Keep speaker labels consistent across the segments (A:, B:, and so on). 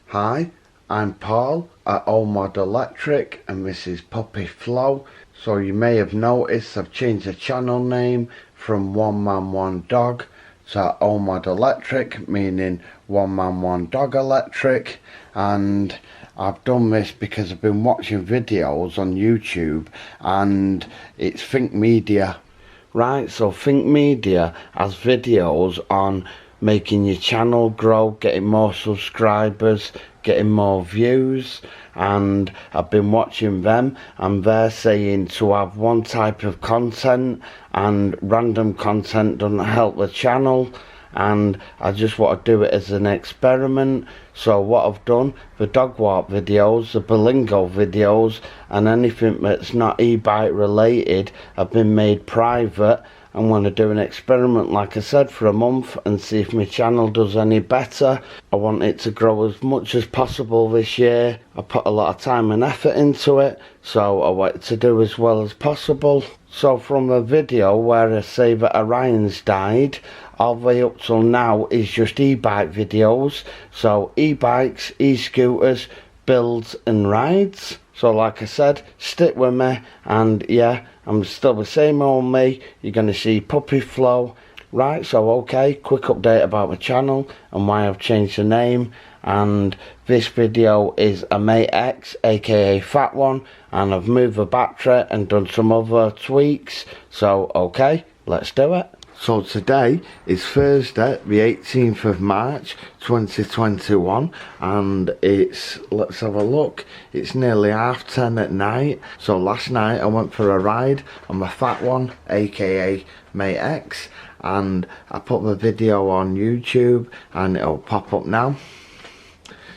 A: Hi, I'm Paul at Mate Electric and this is Puppy Flow. So you may have noticed I've changed the channel name from One Man One Dog to Mate Electric, meaning One Man One Dog Electric. And I've done this because I've been watching videos on YouTube and it's Think Media. Right, so Think Media has videos on making your channel grow, getting more subscribers, getting more views, and I've been watching them and they're saying to have one type of content and random content doesn't help the channel, and I just want to do it as an experiment. So what I've done, the dog walk videos, the Berlingo videos and anything that's not e-bike related have been made private. I'm going to do an experiment, like I said, for a month and see if my channel does any better. I want it to grow as much as possible this year. I put a lot of time and effort into it, so I want it to do as well as possible. So from a video where I say that Orion's died, all the way up till now is just e-bike videos. So e-bikes, e-scooters, builds and rides. So like I said, stick with me, and yeah, I'm still the same old me. You're going to see Puppy Flow. Right, so okay, quick update about the channel and why I've changed the name. And this video is a Mate X AKA Fat-0NE, and I've moved the battery and done some other tweaks. So okay, let's do it. So today is Thursday, the 18th of March 2021, and it's, let's have a look, it's nearly 10:30 at night. So last night I went for a ride on my Fat-0NE aka Mate X, and I put the video on YouTube and it'll pop up now.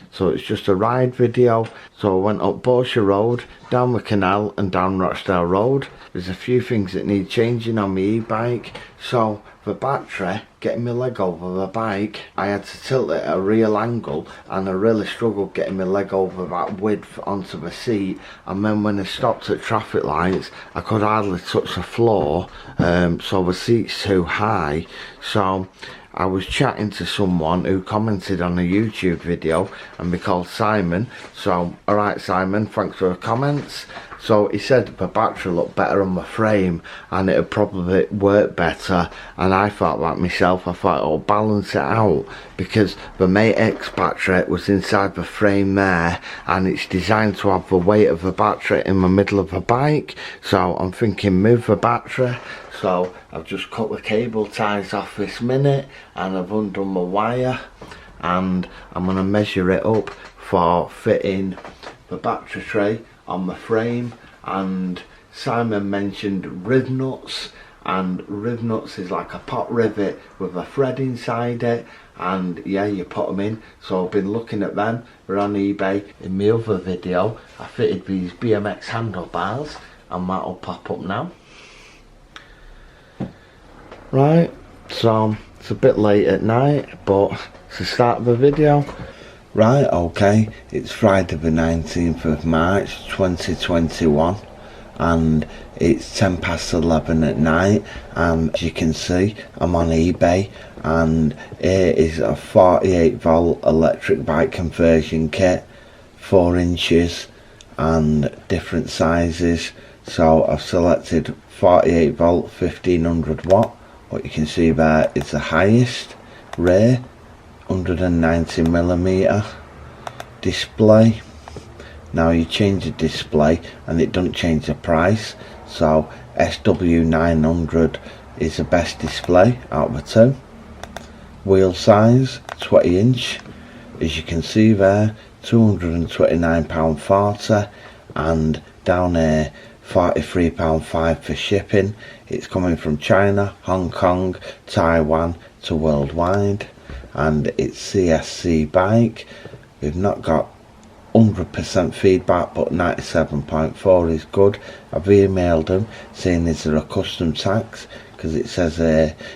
A: So it's just a ride video. So I went up Borsha Road, down the canal and down Rochdale Road. There's a few things that need changing on my e-bike. So the battery, getting my leg over the bike, I had to tilt it at a real angle and I really struggled getting my leg over that width onto the seat. And then when I stopped at traffic lights, I could hardly touch the floor, so the seat's too high. So I was chatting to someone who commented on a YouTube video, and they called Simon. So alright Simon, thanks for the comments. So he said the battery looked better on the frame and it would probably work better, and I thought that myself. I thought it'll balance it out because the Mate X battery was inside the frame there and it's designed to have the weight of the battery in the middle of the bike. So I'm thinking move the battery. So I've just cut the cable ties off this minute and I've undone the wire, and I'm going to measure it up for fitting the battery tray on the frame. And Simon mentioned riv nuts, and riv nuts is like a pot rivet with a thread inside it, and yeah, you put them in. So I've been looking at them, they're on eBay. In my other video I fitted these BMX handlebars and that'll pop up now. Right, so it's a bit late at night, but it's the start of the video. Right, okay, it's Friday the 19th of March 2021 and it's 11:10 at night, and as you can see I'm on eBay, and it is a 48 volt electric bike conversion kit, 4 inches and different sizes. So I've selected 48 volt 1500 watt. What you can see there is the highest, rear 190mm display. Now you change the display and it doesn't change the price, so SW900 is the best display out of the two. Wheel size 20 inch, as you can see there, £229.40, and down here £43.5 for shipping. It's coming from China, Hong Kong, Taiwan to worldwide, and it's CSC bike. We've not got 100% feedback, but 97.4 is good. I've emailed them saying is there a custom tax, because it says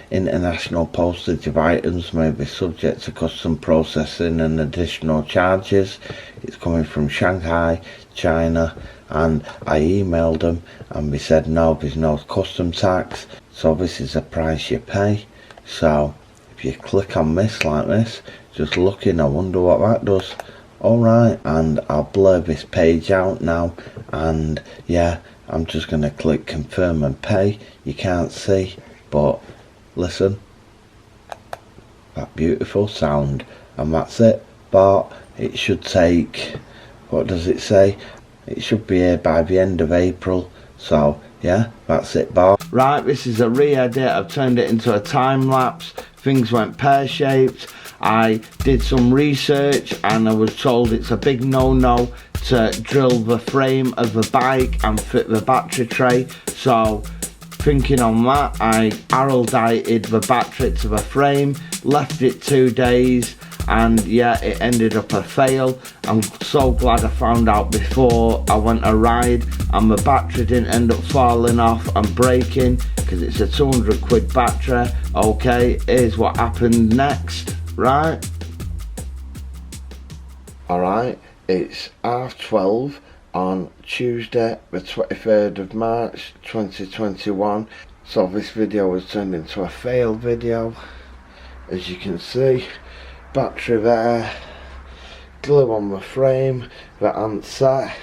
A: international postage of items may be subject to custom processing and additional charges. It's coming from Shanghai, China, and I emailed them and they said no, there's no custom tax, so this is the price you pay. So if you click on this like this, just looking, I wonder what that does. Alright, and I'll blur this page out now, and yeah, I'm just going to click confirm and pay. You can't see, but listen, that beautiful sound, and that's it. But it should take, what does it say? It should be here by the end of April. So yeah, that's it, bar. Right, this is a re-edit. I've turned it into a time lapse. Things went pear-shaped. I did some research and I was told it's a big no-no to drill the frame of the bike and fit the battery tray. So thinking on that, I araldited the battery to the frame, left it 2 days, and yeah, it ended up a fail. I'm so glad I found out before I went a ride, and the battery didn't end up falling off and breaking, because it's a 200 quid battery. Okay, here's what happened next, right? Alright, it's 12:30 on Tuesday the 23rd of March 2021. So this video was turned into a fail video, as you can see. Battery there, glue on the frame that hadn't set.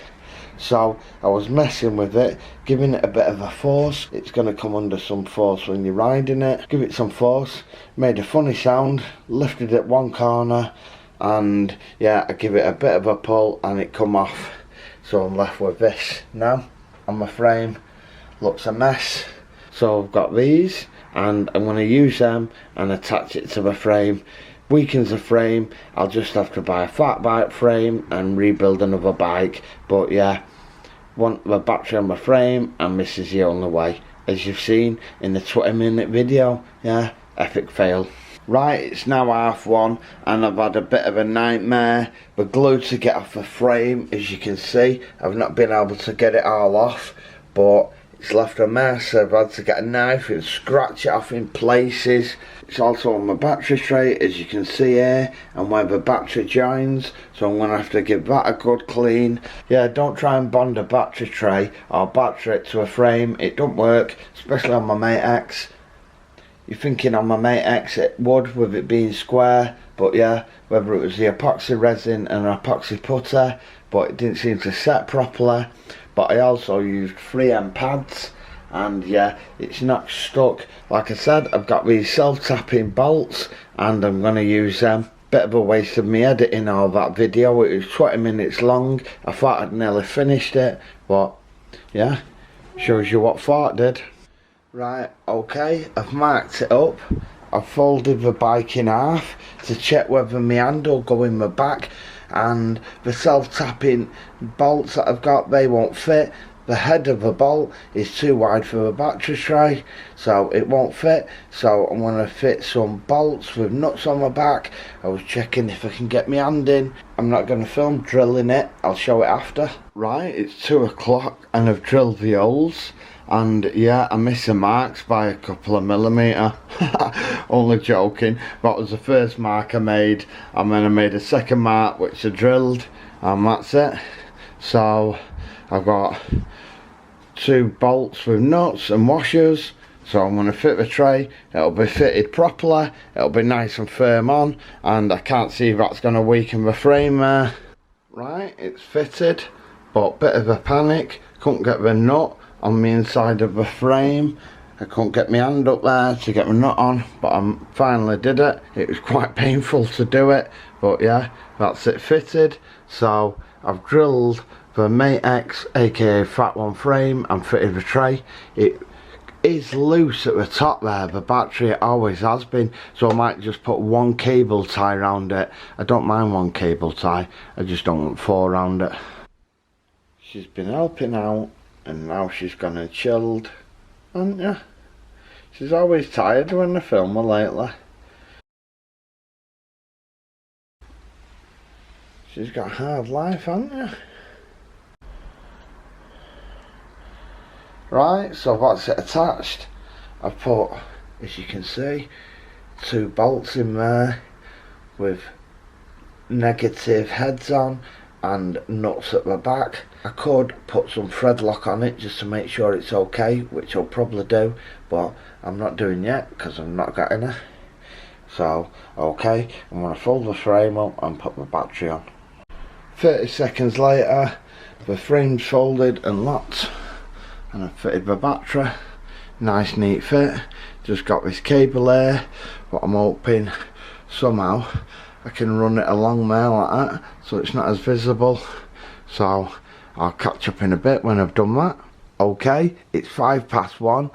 A: So I was messing with it, giving it a bit of a force. It's going to come under some force when you're riding it. Give it some force, made a funny sound, lifted it one corner, and yeah, I give it a bit of a pull and it come off. So I'm left with this now on my frame. Looks a mess. So I've got these, and I'm going to use them and attach it to the frame. Weakens the frame, I'll just have to buy a fat bike frame and rebuild another bike. But yeah, want the battery on my frame, and this is the only way, as you've seen in the 20-minute video. Yeah, epic fail. Right, it's now 1:30 and I've had a bit of a nightmare. The glue to get off the frame, as you can see, I've not been able to get it all off, but it's left a mess. I've had to get a knife and scratch it off in places. It's also on my battery tray, as you can see here, and where the battery joins, so I'm going to have to give that a good clean. Yeah, don't try and bond a battery tray or battery it to a frame. It don't work, especially on my Mate X. You're thinking on my Mate X it would, with it being square, but yeah, whether it was the epoxy resin and an epoxy putty, but it didn't seem to set properly. But I also used 3M pads, and yeah, it's not stuck. Like I said, I've got these self-tapping bolts, and I'm going to use them. Bit of a waste of me editing all that video. It was 20 minutes long. I thought I'd nearly finished it, but yeah, shows you what thought did. Right, okay, I've marked it up. I've folded the bike in half to check whether my handle go in my back, and the self-tapping bolts that I've got, they won't fit. The head of the bolt is too wide for the battery tray, so it won't fit. So I'm going to fit some bolts with nuts on my back. I was checking if I can get my hand in. I'm not going to film drilling it, I'll show it after. Right, it's 2 o'clock and I've drilled the holes, and yeah, I missed the marks by a couple of millimetre. Only joking. That was the first mark I made, and then I made a second mark which I drilled, and that's it. So I've got 2 bolts with nuts and washers, so I'm going to fit the tray. It'll be fitted properly, it'll be nice and firm on, and I can't see if that's going to weaken the frame there. Right, it's fitted, but bit of a panic, couldn't get the nut on the inside of the frame. I couldn't get my hand up there to get my nut on, but I finally did it. It was quite painful to do it, but yeah, that's it fitted. So I've drilled the Mate X AKA Fat-0NE frame and fitted the tray. It is loose at the top there, the battery, it always has been, so I might just put 1 cable tie around it. I don't mind 1 cable tie, I just don't want 4 around it. She's been helping out, and now she's gone and chilled, and yeah, she's always tired when I film her lately. She's got a hard life, hasn't she? Right, so that's it attached. I've put, as you can see, 2 bolts in there with negative heads on and nuts at the back. I could put some thread lock on it just to make sure it's okay, which I'll probably do, but I'm not doing yet because I've not got any. So okay, I'm going to fold the frame up and put my battery on. 30 seconds later, the frame's folded and locked, and I've fitted the battery. Nice neat fit. Just got this cable here, but I'm hoping somehow I can run it along there like that so it's not as visible. So I'll catch up in a bit when I've done that. Okay, it's 1:05.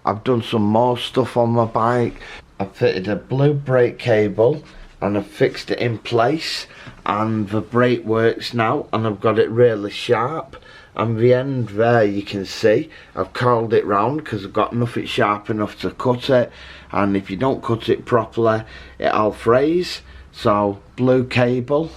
A: I've done some more stuff on my bike. I've fitted a blue brake cable and I've fixed it in place, and the brake works now, and I've got it really sharp. And the end there, you can see I've curled it round because I've got nothing sharp enough to cut it, and if you don't cut it properly it'll frays. So blue cable.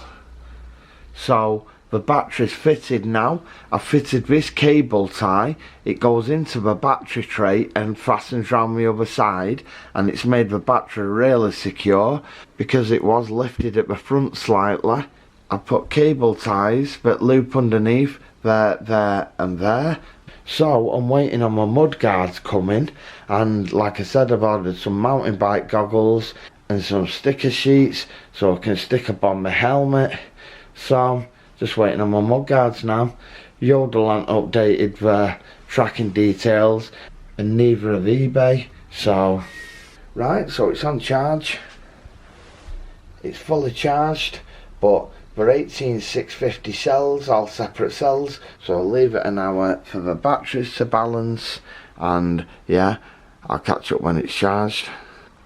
A: So the battery's fitted now. I've fitted this cable tie. It goes into the battery tray and fastens round the other side, and it's made the battery really secure because it was lifted at the front slightly. I put cable ties that loop underneath there and there. So I'm waiting on my mud guards coming, and like I said, I've ordered some mountain bike goggles and some sticker sheets so I can stick up on my helmet. So just waiting on my mud guards now. Yodel hasn't updated the tracking details, and neither of eBay. So right, so it's on charge. It's fully charged, but they're 18650 cells, all separate cells, so I'll leave it an hour for the batteries to balance, and yeah, I'll catch up when it's charged.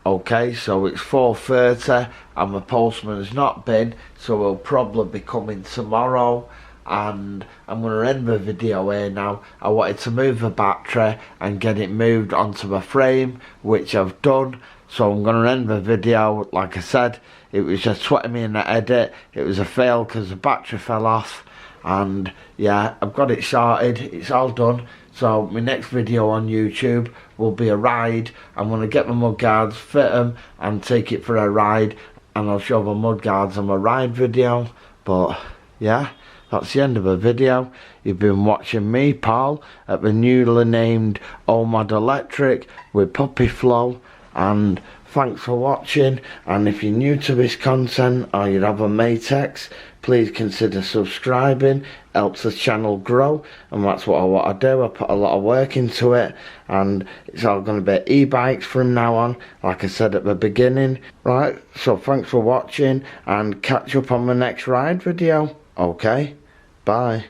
A: Okay, so it's 4:30 and the postman has not been, so he'll probably be coming tomorrow, and I'm going to end the video here now. I wanted to move the battery and get it moved onto the frame, which I've done, so I'm going to end the video. Like I said, it was just 20 minute edit. It was a fail because the battery fell off, and yeah, I've got it sorted, it's all done. So my next video on YouTube will be a ride. I'm going to get my mud guards, fit them and take it for a ride, and I'll show the mud guards on my ride video. But yeah, that's the end of the video. You've been watching me, Paul, at the newly named Mate Electric with Puppy Flow, and thanks for watching. And if you're new to this content or you have a Mate X, please consider subscribing. Helps the channel grow, and that's what I want to do. I put a lot of work into it, and it's all going to be e-bikes from now on, like I said at the beginning. Right, so thanks for watching, and catch up on the next ride video. Okay, bye.